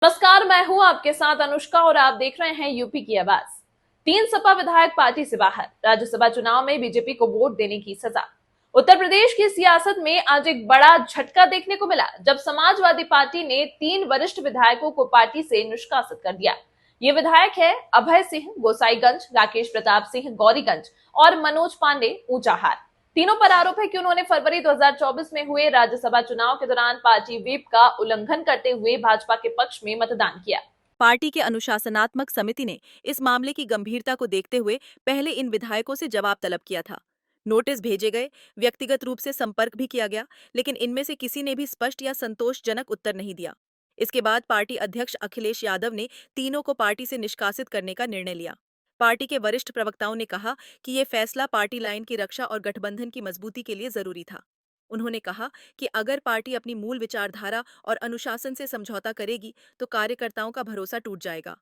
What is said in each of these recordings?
नमस्कार, मैं हूं आपके साथ अनुष्का और आप देख रहे हैं यूपी की आवाज। 3 सपा विधायक पार्टी से बाहर, राज्यसभा चुनाव में बीजेपी को वोट देने की सजा। उत्तर प्रदेश की सियासत में आज एक बड़ा झटका देखने को मिला जब समाजवादी पार्टी ने 3 वरिष्ठ विधायकों को पार्टी से निष्कासित कर दिया। ये विधायक है अभय सिंह गोसाईगंज, राकेश प्रताप सिंह गौरीगंज और मनोज पांडे ऊंचाहार। तीनों पर आरोप है कि उन्होंने फरवरी 2024 में हुए राज्यसभा चुनाव के दौरान पार्टी व्हिप का उल्लंघन करते हुए भाजपा के पक्ष में मतदान किया। पार्टी के अनुशासनात्मक समिति ने इस मामले की गंभीरता को देखते हुए पहले इन विधायकों से जवाब तलब किया था। नोटिस भेजे गए, व्यक्तिगत रूप से संपर्क भी किया गया, लेकिन इनमें से किसी ने भी स्पष्ट या संतोषजनक उत्तर नहीं दिया। इसके बाद पार्टी अध्यक्ष अखिलेश यादव ने तीनों को पार्टी से निष्कासित करने का निर्णय लिया। पार्टी के वरिष्ठ प्रवक्ताओं ने कहा कि ये फैसला पार्टी लाइन की रक्षा और गठबंधन की मजबूती के लिए जरूरी था। उन्होंने कहा कि अगर पार्टी अपनी मूल विचारधारा और अनुशासन से समझौता करेगी तो कार्यकर्ताओं का भरोसा टूट जाएगा।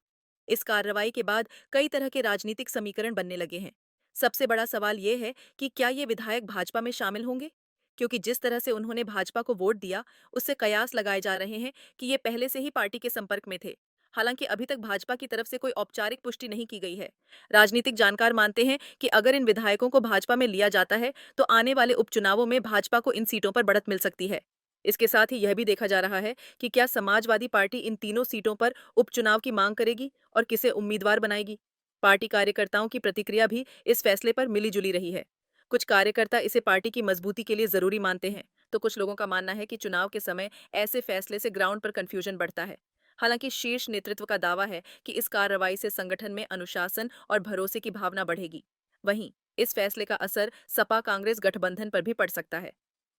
इस कार्रवाई के बाद कई तरह के राजनीतिक समीकरण बनने लगे हैं। सबसे बड़ा सवाल ये है कि क्या ये विधायक भाजपा में शामिल होंगे, क्योंकि जिस तरह से उन्होंने भाजपा को वोट दिया उससे कयास लगाए जा रहे हैं कि ये पहले से ही पार्टी के संपर्क में थे। हालांकि अभी तक भाजपा की तरफ से कोई औपचारिक पुष्टि नहीं की गई है। राजनीतिक जानकार मानते हैं कि अगर इन विधायकों को भाजपा में लिया जाता है तो आने वाले उपचुनावों में भाजपा को इन सीटों पर बढ़त मिल सकती है। इसके साथ ही यह भी देखा जा रहा है कि क्या समाजवादी पार्टी इन तीनों सीटों पर उपचुनाव की मांग करेगी और किसे उम्मीदवार बनाएगी। पार्टी कार्यकर्ताओं की प्रतिक्रिया भी इस फैसले पर मिलीजुली रही है। कुछ कार्यकर्ता इसे पार्टी की मजबूती के लिए जरूरी मानते हैं, तो कुछ लोगों का मानना है कि चुनाव के समय ऐसे फैसले से ग्राउंड पर कंफ्यूजन बढ़ता है। हालांकि शीर्ष नेतृत्व का दावा है कि इस कार्रवाई से संगठन में अनुशासन और भरोसे की भावना बढ़ेगी। वहीं इस फैसले का असर सपा कांग्रेस गठबंधन पर भी पड़ सकता है।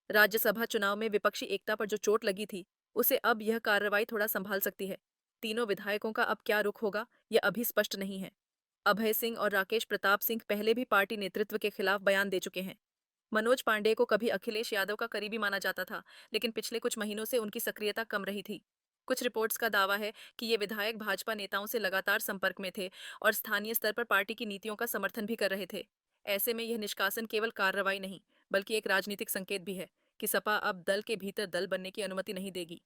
राज्यसभा चुनाव में विपक्षी एकता पर जो चोट लगी थी, उसे अब यह कार्रवाई थोड़ा संभाल सकती है। तीनों विधायकों का अब क्या रुख होगा, यह अभी स्पष्ट नहीं है। अभय सिंह और राकेश प्रताप सिंह पहले भी पार्टी नेतृत्व के खिलाफ बयान दे चुके हैं। मनोज पांडे को कभी अखिलेश यादव का करीबी माना जाता था, लेकिन पिछले कुछ महीनों से उनकी सक्रियता कम रही थी। कुछ रिपोर्ट्स का दावा है कि ये विधायक भाजपा नेताओं से लगातार संपर्क में थे और स्थानीय स्तर पर पार्टी की नीतियों का समर्थन भी कर रहे थे। ऐसे में यह निष्कासन केवल कार्रवाई नहीं, बल्कि एक राजनीतिक संकेत भी है कि सपा अब दल के भीतर दल बनने की अनुमति नहीं देगी।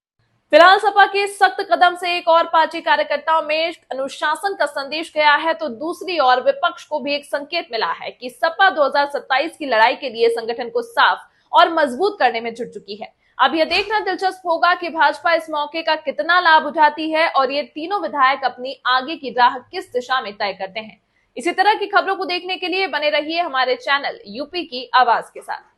फिलहाल सपा के सख्त कदम से एक और पार्टी कार्यकर्ताओं में अनुशासन का संदेश गया है, तो दूसरी ओर विपक्ष को भी एक संकेत मिला है कि सपा 2027 की लड़ाई के लिए संगठन को साफ और मजबूत करने में जुट चुकी है। अब यह देखना दिलचस्प होगा कि भाजपा इस मौके का कितना लाभ उठाती है और ये तीनों विधायक अपनी आगे की राह किस दिशा में तय करते हैं। इसी तरह की खबरों को देखने के लिए बने रहिए हमारे चैनल यूपी की आवाज के साथ।